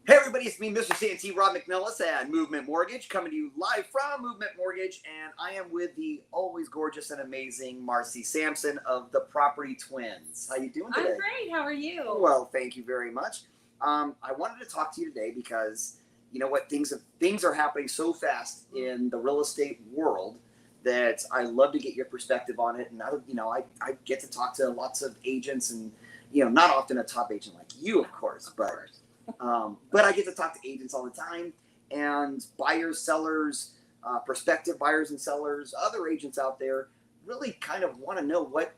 Hey everybody, it's me, Mr. CNT, Rob McNelis at Movement Mortgage, coming to you live from Movement Mortgage, and I am with the always gorgeous and amazing Marcy Sampson of the Property Twins. How you doing today? I'm great. How are you? Well, thank you very much. I wanted to talk to you today because you know what, things are happening so fast in the real estate world that I love to get your perspective on it, and I get to talk to lots of agents, and not often a top agent like you, of course, but I get to talk to agents all the time, and buyers, sellers, prospective buyers and sellers, other agents out there really kind of want to know what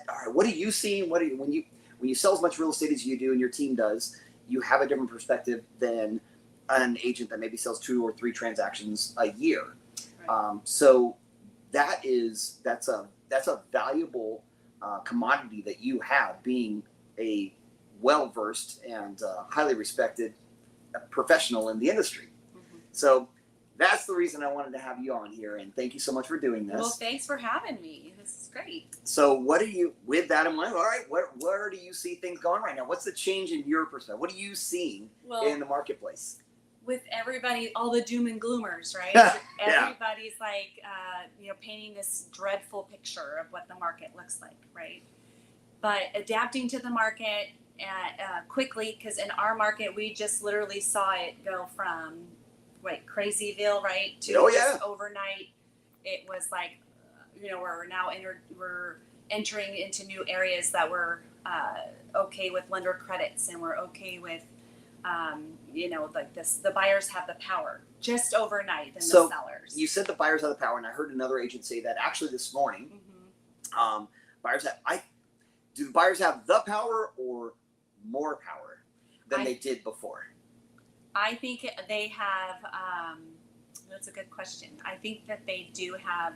are you seeing? When you sell as much real estate as you do and your team does, you have a different perspective than an agent that maybe sells 2 or 3 transactions a year. Right. So that's a valuable commodity that you have, being a well-versed and highly respected professional in the industry. Mm-hmm. So that's the reason I wanted to have you on here, and thank you so much for doing this. Well, thanks for having me. This is great. So what are you, with that in mind, all right, where do you see things going right now? What's the change in your perspective? What are you seeing in the marketplace? With everybody, all the doom and gloomers, right? Yeah. Everybody's like, painting this dreadful picture of what the market looks like, right? But adapting to the market quickly, because in our market, we just literally saw it go from Crazyville, right, to just overnight. It was like, we're entering into new areas that we're okay with lender credits, and we're okay with, like this. The buyers have the power just overnight than the sellers. You said the buyers have the power, and I heard another agent say that actually this morning. Mm-hmm. Do the buyers have the power or more power than they did before? I think they have. That's a good question. I think that they do have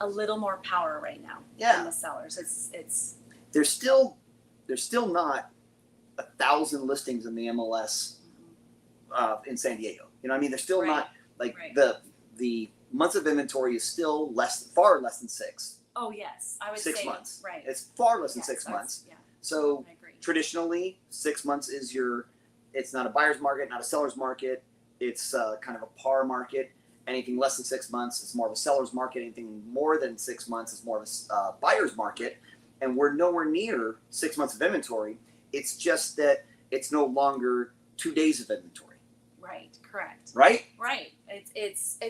a little more power right now than the sellers. It's there's still not 1,000 listings in the MLS in San Diego. You know what I mean? There's still not the months of inventory is still far less than 6. Oh yes, I would 6 say months. Right. It's far less than 6 months. Yeah. So I agree. Traditionally, 6 months is it's not a buyer's market, not a seller's market. It's kind of a par market. Anything less than 6 months is more of a seller's market. Anything more than 6 months is more of a buyer's market. And we're nowhere near 6 months of inventory. It's just that it's no longer 2 days of inventory. Right. Correct. Right? Right.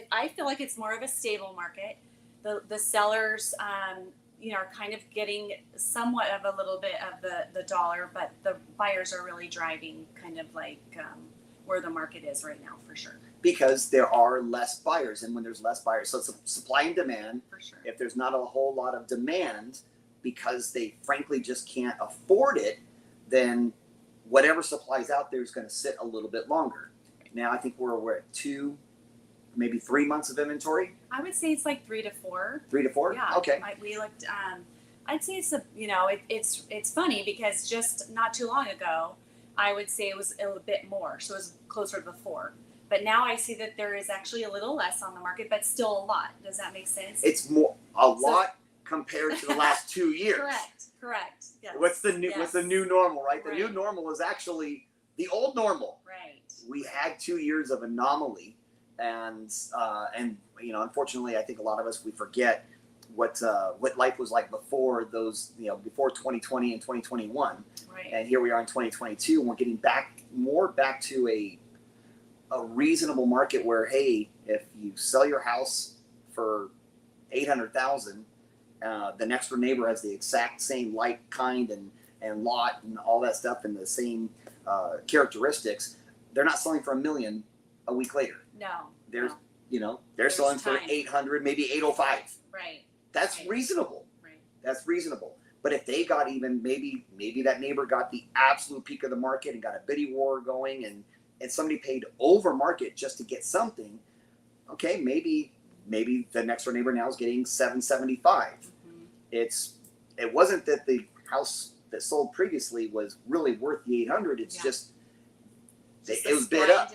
I feel like it's more of a stable market. The sellers, are kind of getting somewhat of a little bit of the dollar, but the buyers are really driving kind of like where the market is right now, for sure. Because there are less buyers, and when there's less buyers, so it's a supply and demand. For sure. If there's not a whole lot of demand because they frankly just can't afford it, then whatever supply's out there is going to sit a little bit longer. Now I think we're at 2, maybe 3 months of inventory. I would say it's like 3 to 4. 3 to 4? Yeah. Okay. We looked. I'd say it's funny because just not too long ago, I would say it was a little bit more, so it was closer to the 4. But now I see that there is actually a little less on the market, but still a lot. Does that make sense? It's lot compared to the last 2 years. Correct. Yes. What's the new normal, right? The Right. new normal is actually the old normal. Right. We had 2 years of anomaly, and unfortunately, I think a lot of us, we forget what life was like before before 2020 and 2021. Right. And here we are in 2022, and we're getting back to a reasonable market where, hey, if you sell your house for $800,000, the next door neighbor has the exact same like, kind, and lot and all that stuff, and the same characteristics. They're not selling for $1 million a week later. No. They're selling for 800, maybe 805. Right. That's reasonable. Right. That's reasonable. But if they got even maybe that neighbor got the absolute peak of the market and got a Biddy War going, and somebody paid over market just to get something, okay, maybe the next door neighbor now is getting $775. Mm-hmm. It wasn't that the house that sold previously was really worth the 800. It's just it was bid up.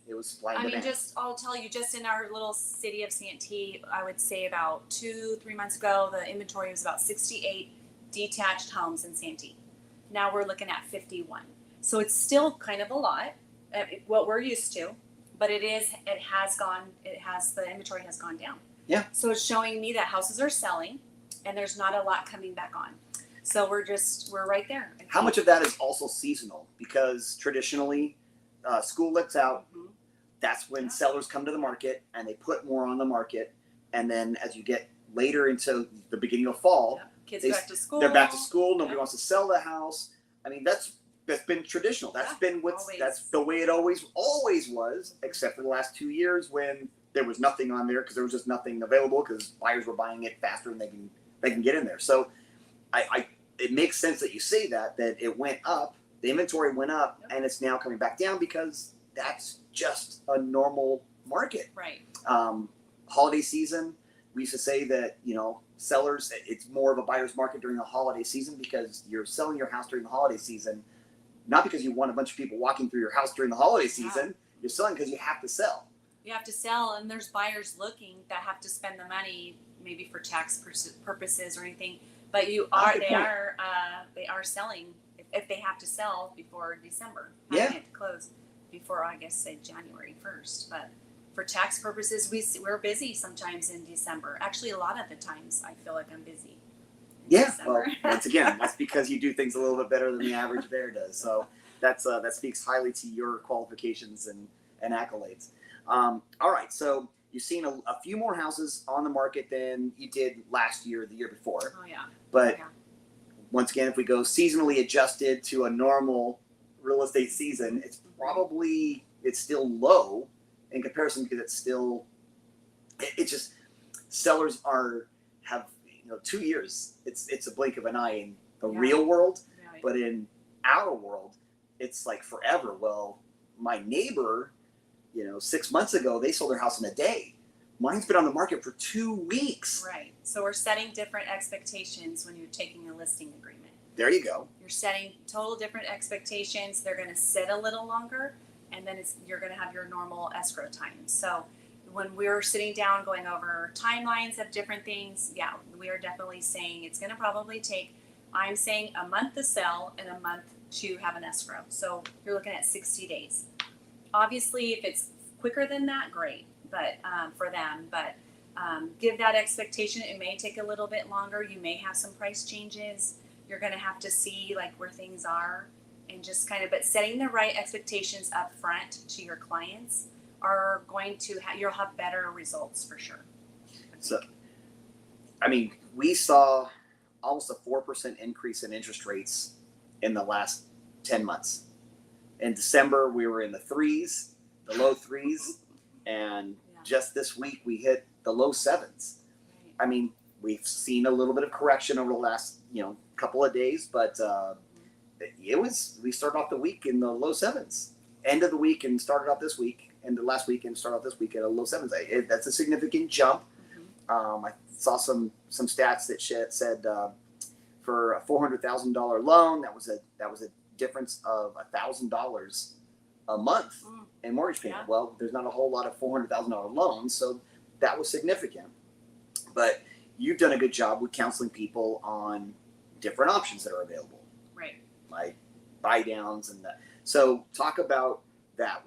It was supply and demand. I'll tell you, just in our little city of Santee, I would say about 2-3 months ago, the inventory was about 68 detached homes in Santee. Now we're looking at 51. So it's still kind of a lot, what we're used to, but the inventory has gone down. Yeah. So it's showing me that houses are selling and there's not a lot coming back on. So we're right there. How much of that is also seasonal? Because traditionally, school lets out. Mm-hmm. That's when sellers come to the market and they put more on the market. And then as you get later into the beginning of fall, kids back to school. They're back to school. Nobody wants to sell the house. I mean, that's been traditional. That's been that's the way it always was, except for the last 2 years when there was nothing on there because there was just nothing available because buyers were buying it faster than they can get in there. So it makes sense that you say that it went up, the inventory went up, and it's now coming back down because that's just a normal market. Right. Holiday season, we used to say that, sellers, it's more of a buyer's market during the holiday season because you're selling your house during the holiday season, not because you want a bunch of people walking through your house during the holiday season. Yeah. You're selling because you have to sell. You have to sell, and there's buyers looking that have to spend the money maybe for tax purposes or anything. But they are selling if they have to sell before December. Yeah. Having it close before, I guess, say January 1st. But for tax purposes, we're busy sometimes in December. Actually, a lot of the times I feel like I'm busy. Yeah. Well, once again, that's because you do things a little bit better than the average bear does. So that speaks highly to your qualifications and accolades. All right. So you've seen a few more houses on the market than you did last year, the year before. Oh, yeah. But once again, if we go seasonally adjusted to a normal real estate season, it's still low in comparison because it's just sellers have 2 years. It's a blink of an eye in the real world, but in our world, it's like forever. Well, my neighbor, 6 months ago, they sold their house in a day. Mine's been on the market for 2 weeks. Right. So we're setting different expectations when you're taking a listing agreement. There you go. You're setting total different expectations. They're going to sit a little longer, and then you're going to have your normal escrow time. So when we're sitting down going over timelines of different things, we are definitely saying it's going to probably take, I'm saying, a month to sell and a month to have an escrow. So you're looking at 60 days. Obviously, if it's quicker than that, great. But for them, give that expectation. It may take a little bit longer. You may have some price changes. You're going to have to see where things are, and just but setting the right expectations up front to your clients are going to you'll have better results for sure. So, we saw almost a 4% increase in interest rates in the last 10 months. In December, we were in the low threes, and just this week we hit the low sevens. Right. We've seen a little bit of correction over the last, couple of days, but we started off the week in the low sevens. End of the week and started off this week, and the last week and started off this week at a low sevens. That's a significant jump. Mm-hmm. I saw some stats that said for a $400,000 loan, that was a difference of $1,000 a month in mortgage payment. Yeah. Well, there's not a whole lot of $400,000 loans, so that was significant. But you've done a good job with counseling people on different options that are available, right? Like buy downs and that. So talk about that.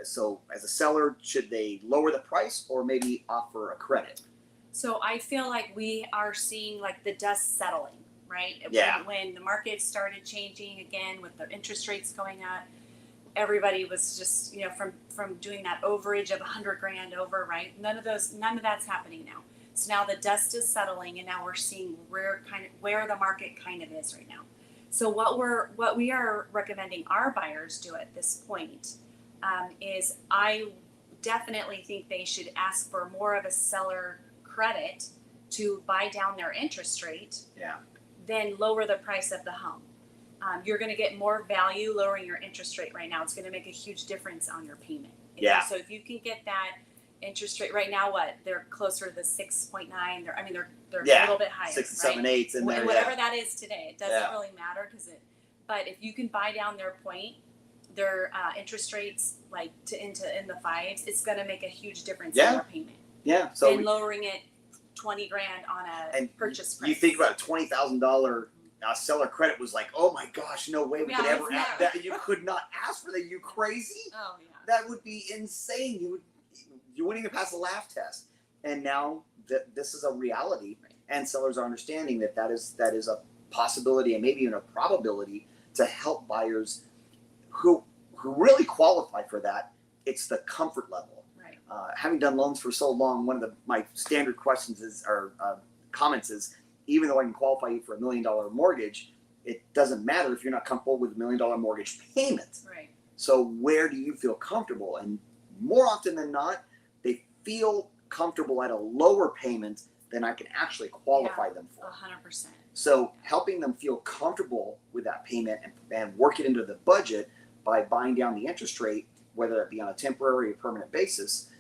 So as a seller, should they lower the price or maybe offer a credit? So I feel like we are seeing the dust settling, right? Yeah. When the market started changing again with the interest rates going up, everybody was just, from doing that overage of $100,000 over, right? None of that's happening now. So now the dust is settling, and now we're seeing where the market kind of is right now. So what we are recommending our buyers do at this point is I definitely think they should ask for more of a seller credit to buy down their interest rate. Yeah. Then lower the price of the home. You're going to get more value lowering your interest rate right now. It's going to make a huge difference on your payment. Yeah. So if you can get that interest rate right now, they're closer to the 6.9. They're a little bit higher. 6 and 7 8 in there. Whatever that is today, it doesn't really matter But if you can buy down their interest rates in the fives, it's going to make a huge difference in your payment. Yeah. So lowering it $20,000 on a purchase price. You think about a $20,000 seller credit was like, oh my gosh, no way we could ever ask that. You could not ask for that. You crazy? Oh yeah. That would be insane. You wouldn't even pass the laugh test. And now this is a reality, and sellers are understanding that is a possibility and maybe even a probability to help buyers who really qualify for that. It's the comfort level. Right. Having done loans for so long, one of my standard questions comments is, even though I can qualify you for $1 million mortgage, it doesn't matter if you're not comfortable with $1 million mortgage payment. Right. So where do you feel comfortable? And more often than not, they feel comfortable at a lower payment than I can actually qualify them for. 100%. So helping them feel comfortable with that payment and work it into the budget by buying down the interest rate, whether it be on a temporary or permanent basis,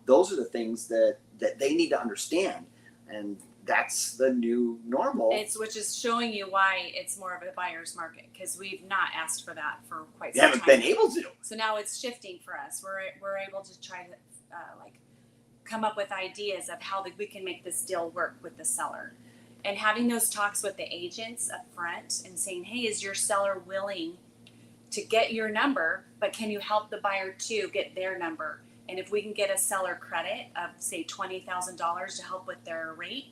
those are the things that they need to understand. And that's the new normal. Which is showing you why it's more of a buyer's market, because we've not asked for that for quite They some time. haven't been able to. So now it's shifting for us. We're able to try to come up with ideas of how we can make this deal work with the seller, and having those talks with the agents up front and saying, hey, is your seller willing to get your number, but can you help the buyer too get their number? And if we can get a seller credit of say $20,000 to help with their rate,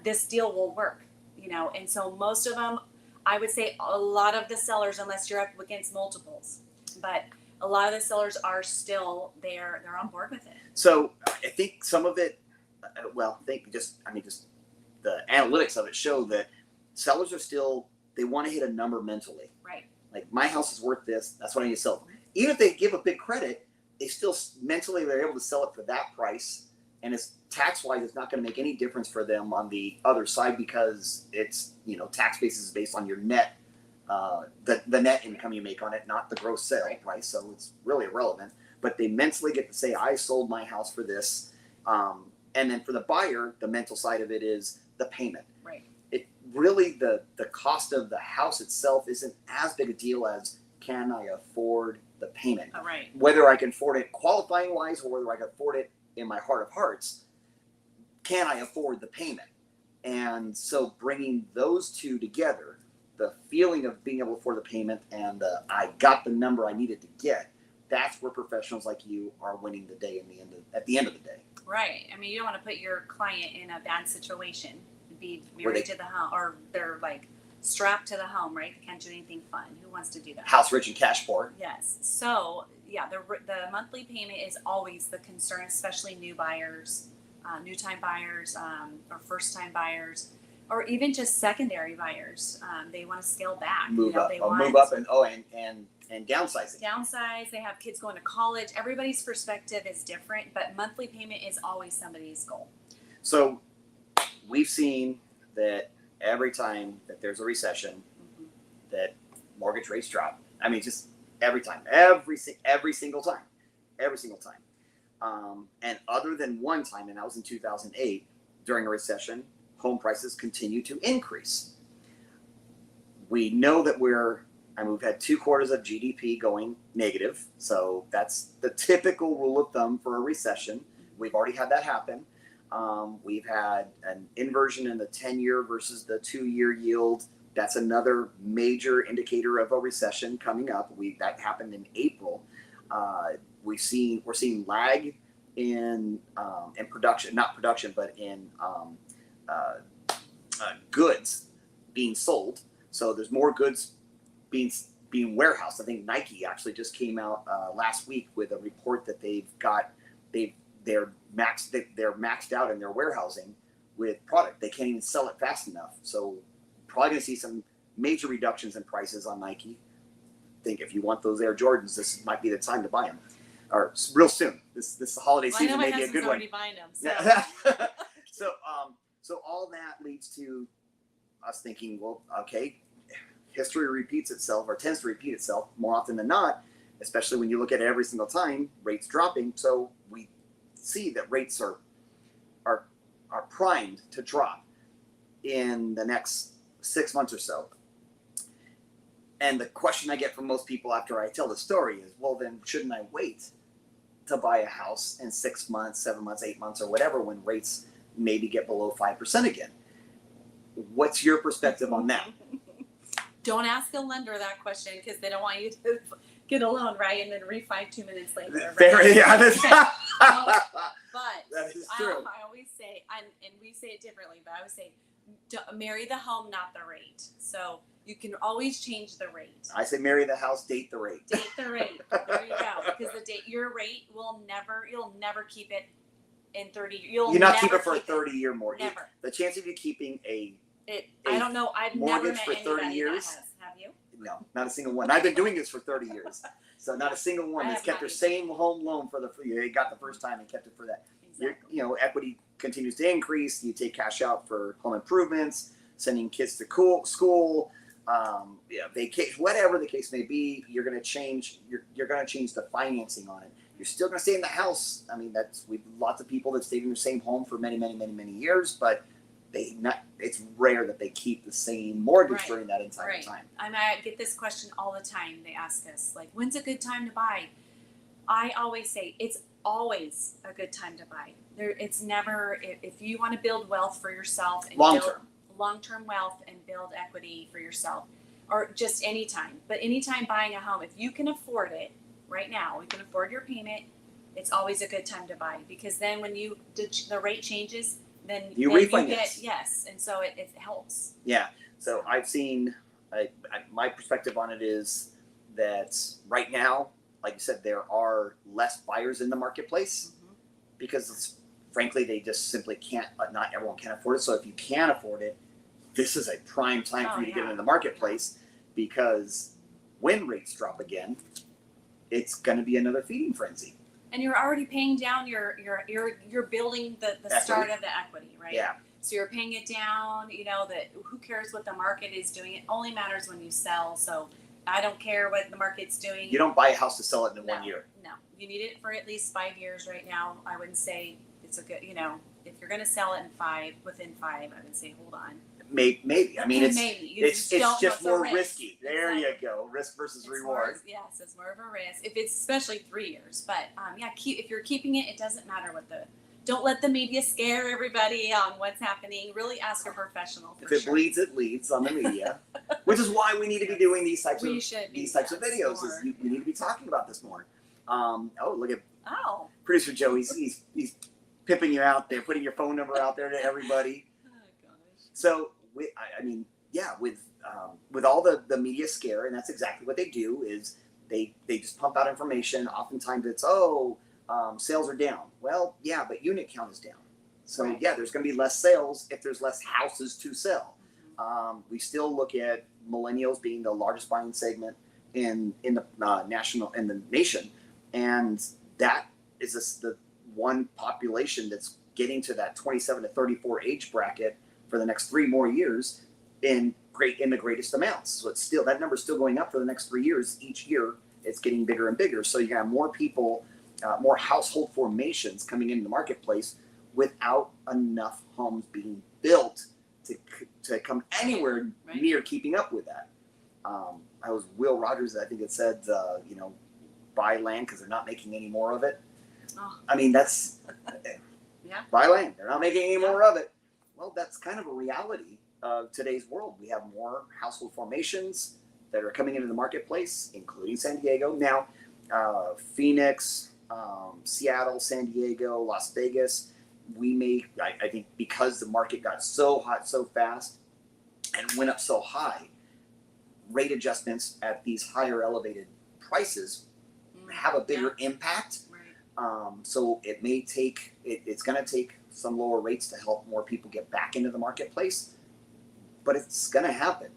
this deal will work, And so most of them, I would say a lot of the sellers, unless you're up against multiples, but a lot of the sellers are still they're on board with it. So I think some of it, just the analytics of it show that sellers are still, they want to hit a number mentally. Right. Like, my house is worth this. That's what I need to sell. Even if they give a big credit, they still mentally, they're able to sell it for that price. And it's tax-wise, it's not going to make any difference for them on the other side, because it's, tax basis is based on your net, the net income you make on it, not the gross sale price. So it's really irrelevant. But they mentally get to say, I sold my house for this. And then for the buyer, the mental side of it is the payment. Right. It really, the cost of the house itself isn't as big a deal as, can I afford the payment? Oh, right. Whether I can afford it qualifying wise, or whether I can afford it in my heart of hearts, can I afford the payment? And so bringing those two together, the feeling of being able to afford the payment and I got the number I needed to get, that's where professionals like you are winning the day at the end of the day. Right. I mean, you don't want to put your client in a bad situation, be married to the home, or they're like strapped to the home, right? They can't do anything fun. Who wants to do that? House rich and cash poor. Yes. So yeah, the monthly payment is always the concern, especially new buyers, new time buyers, or first time buyers, or even just secondary buyers. They want to scale back. Move up and downsizing. Downsize. They have kids going to college. Everybody's perspective is different, but monthly payment is always somebody's goal. So we've seen that every time that there's a recession, that mortgage rates drop. I mean, just every time, every single time. And other than one time, and that was in 2008, during a recession, home prices continue to increase. We know that we've had 2 quarters of GDP going negative. So that's the typical rule of thumb for a recession. We've already had that happen. We've had an inversion in the 10-year versus the 2-year yield. That's another major indicator of a recession coming up. That happened in April. We're seeing lag in production, not production, but in goods being sold. So there's more goods being warehoused. I think Nike actually just came out last week with a report that they're maxed out in their warehousing with product. They can't even sell it fast enough. So probably going to see some major reductions in prices on Nike. I think if you want those Air Jordans, this might be the time to buy them, or real soon. This holiday season may be a good one. Already buying them. So. So all that leads to us thinking, well, okay, history repeats itself, or tends to repeat itself more often than not, especially when you look at it every single time, rates dropping. So we see that rates are primed to drop in the next 6 months or so. And the question I get from most people after I tell the story is, well, then shouldn't I wait to buy a house in 6 months, 7 months, 8 months, or whatever, when rates maybe get below 5% again? What's your perspective on that? Don't ask a lender that question because they don't want you to get a loan, right? And then refi 2 minutes later. Right? Fair, yeah, that's, But that is true. I always say, and we say it differently, but I would say, marry the home, not the rate. So you can always change the rate. I say marry the house, date the rate. Date the rate. There you go. Because your rate you'll never keep it in 30. You'll not never keep it for a 30-year mortgage. Never. The chance of you keeping a I don't know. I've never mortgage met for 30 anybody years? that has. Have you? No, not a single one. I've been doing this for 30 years. So not a single one I has have kept their not same home loan for they got the first time and kept it for that. Exactly. Equity continues to increase. You take cash out for home improvements, sending kids to school, vacation, whatever the case may be. You're going to change. You're going to change the financing on it. You're still going to stay in the house. I mean, we've lots of people that stayed in the same home for many, many, many, many years, but it's rare that they keep the same mortgage during that entire time. I get this question all the time. They ask us, like, when's a good time to buy? I always say it's always a good time to buy. It's never, if you want to build wealth for yourself and long-term wealth and build equity for yourself, or just anytime, but anytime buying a home, if you can afford it right now, you can afford your payment, it's always a good time to buy, because then when the rate changes, then you refinance. Yes, and so it helps. Yeah. So I've seen, my perspective on it is that right now, like you said, there are less buyers in the marketplace because, frankly, they just simply can't. Not everyone can afford it. So if you can afford it, this is a prime time for you to get into the marketplace, because when rates drop again, it's going to be another feeding frenzy. And you're already paying down you're building the start of the equity, right? Yeah. So you're paying it down, that who cares what the market is doing? It only matters when you sell. So I don't care what the market's doing. You don't buy a house to sell it in 1 year. No. You need it for at least 5 years right now. I wouldn't say it's a good, if you're going to sell it within 5, I would say hold on. Maybe. I mean, it's just more risk. Risky. There you go. Risk versus reward. Yes, it's more of a risk. If it's especially 3 years, but if you're keeping it, it doesn't matter don't let the media scare everybody on what's happening. Really ask a professional. If it bleeds, it leads on the media, which is why we need to be doing these types of videos. We need to be talking about this more. Look at producer Joe. He's pimping you out there, putting your phone number out there to everybody. Oh gosh. So with all the media scare, and that's exactly what they do, is they just pump out information. Oftentimes it's sales are down. Well, yeah, but unit count is down. So there's going to be less sales if there's less houses to sell. We still look at millennials being the largest buying segment in the nation, and that is the one population that's getting to that 27 to 34 age bracket for the next 3 more years in the greatest amounts. So it's still, that number's still going up for the next 3 years. Each year it's getting bigger and bigger. So you have more people, more household formations coming into the marketplace without enough homes being built to come anywhere near keeping up with that. I was Will Rogers, I think it said, buy land because they're not making any more of it. Oh. I mean, that's buy land. They're not making any more of it. Well, that's kind of a reality of today's world. We have more household formations that are coming into the marketplace, including San Diego. Now, Phoenix, Seattle, San Diego, Las Vegas, I think because the market got so hot so fast and went up so high, rate adjustments at these higher elevated prices have a bigger impact. So it may take, it's going to take some lower rates to help more people get back into the marketplace, but it's going to happen.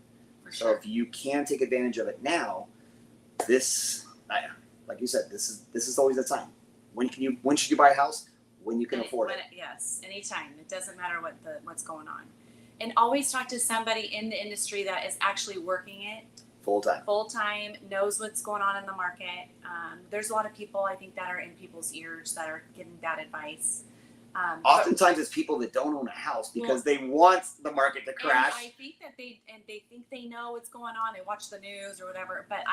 So if you can take advantage of it now, like you said, this is always the time. When should you buy a house? When you can afford it. Yes, anytime. It doesn't matter what's going on. And always talk to somebody in the industry that is actually working it full time, knows what's going on in the market. There's a lot of people, I think, that are in people's ears that are giving bad advice. Oftentimes it's people that don't own a house because they want the market to crash. And I think that they think they know what's going on. They watch the news or whatever. But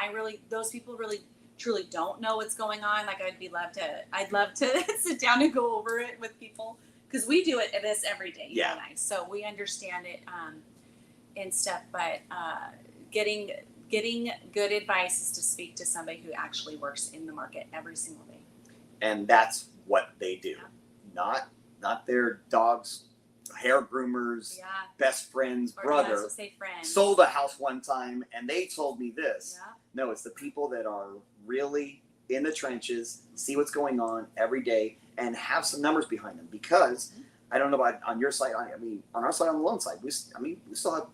those people really truly don't know what's going on. Like I'd love to sit down and go over it with people, because we do this every day. You and I. So we understand it and stuff. But getting good advice is to speak to somebody who actually works in the market every single day. And that's what they do. Yeah. Not their dog's hair groomers, Yeah. best friend's Or brother I was say friends. sold a house one time and they told me this. Yeah. No, it's the people that are really in the trenches, see what's going on every day, and have some numbers behind them. Because I don't know about on your side. I mean, on our side, on the loan side, we still have $1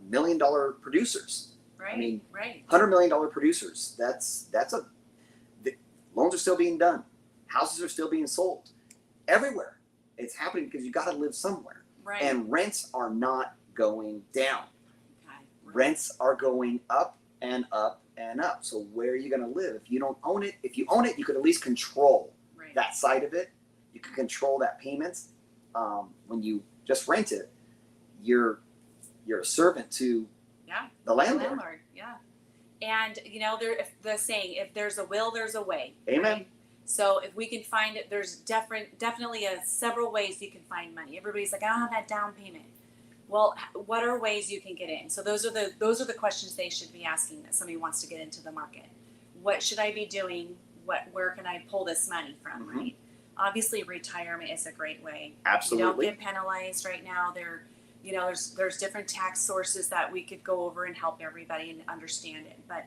million producers. Right. I mean, right. $100 million producers. The loans are still being done. Houses are still being sold everywhere. It's happening because you got to live somewhere. Right. And rents are not going down. Okay. Right. Rents are going up and up and up. So where are you going to live? If you don't own it, if you own it, you could at least control Right. that side of it. You can control that payment. When you just rent it, you're a servant to Yeah. the landlord. Yeah. And if the saying, if there's a will, there's a way. Amen. Right? So if we can find it, there's definitely several ways you can find money. Everybody's like, I don't have that down payment. Well, what are ways you can get in? So those are the questions they should be asking that somebody wants to get into the market. What should I be doing? Where can I pull this money from? Mm-hmm. Right. Obviously, retirement is a great way. Absolutely. You don't get penalized right now. There's different tax sources that we could go over and help everybody and understand it. But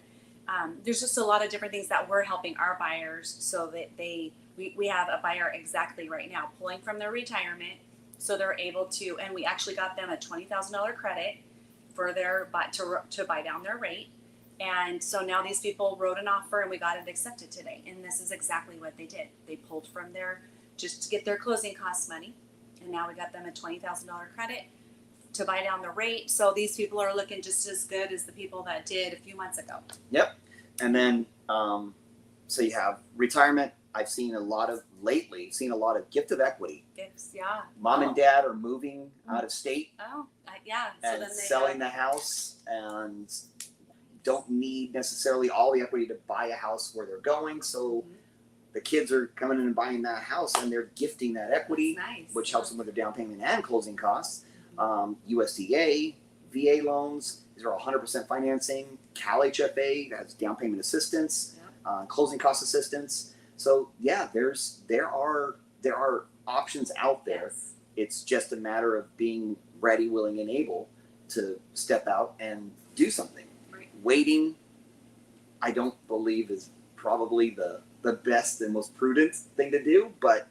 there's just a lot of different things that we're helping our buyers so that we have a buyer exactly right now pulling from their retirement, so they're able to, and we actually got them a $20,000 credit for to buy down their rate. And so now these people wrote an offer and we got it accepted today. And this is exactly what they did. They pulled from just to get their closing costs money. And now we got them a $20,000 credit to buy down the rate. So these people are looking just as good as the people that did a few months ago. Yep. And then, so you have retirement. I've seen a lot of gift of equity. Gifts, yeah. Mom and dad are moving out of state Yeah. and selling the house and don't need necessarily all the equity to buy a house where they're going. So the kids are coming in and buying that house and they're gifting that equity, nice. which helps them with their down payment and closing costs. USDA, VA loans, these are all 100% financing. Cal HFA has down payment assistance, closing cost assistance. So yeah, there are options out there. Yes. It's just a matter of being ready, willing, and able to step out and do something. Right. Waiting, I don't believe is probably the best and most prudent thing to do, but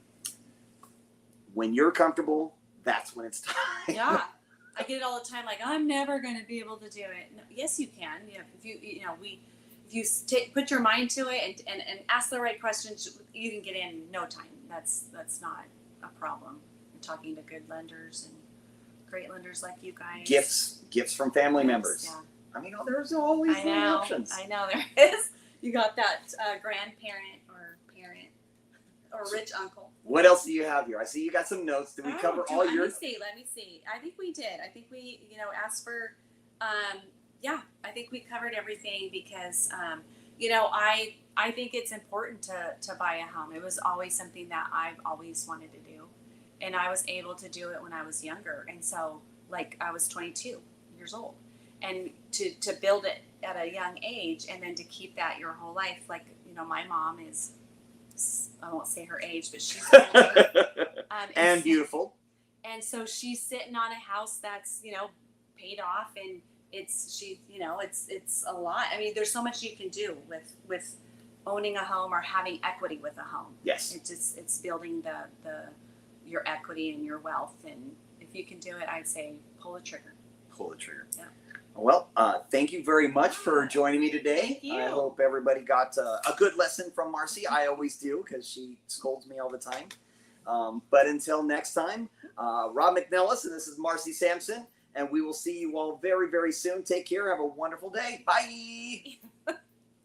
when you're comfortable, that's when it's time. Yeah. I get it all the time. Like, I'm never going to be able to do it. No, yes, you can. If you put your mind to it and ask the right questions, you can get in no time. That's not a problem. I'm talking to good lenders and great lenders like you guys. Gifts from family members. Yeah. I mean, there's always options. I know there is. You got that grandparent or parent or rich uncle. What else do you have here? I see you got some notes. Did we cover all your? Let me see. I think we did. I think we, asked for, I think we covered everything because, I think it's important to buy a home. It was always something that I've always wanted to do. And I was able to do it when I was younger. And so, I was 22 years old. And to build it at a young age and then to keep that your whole life, my mom is, I won't say her age, but she's older. And beautiful. And so she's sitting on a house that's, paid off, and it's a lot. I mean, there's so much you can do with owning a home or having equity with a home. Yes. It's building your equity and your wealth. And if you can do it, I'd say pull the trigger. Pull the trigger. Yeah. Well, thank you very much for joining me today. Thank you. I hope everybody got a good lesson from Marcy. I always do because she scolds me all the time. But until next time, Rob McNelis, and this is Marcy Sampson, and we will see you all very, very soon. Take care. Have a wonderful day. Bye.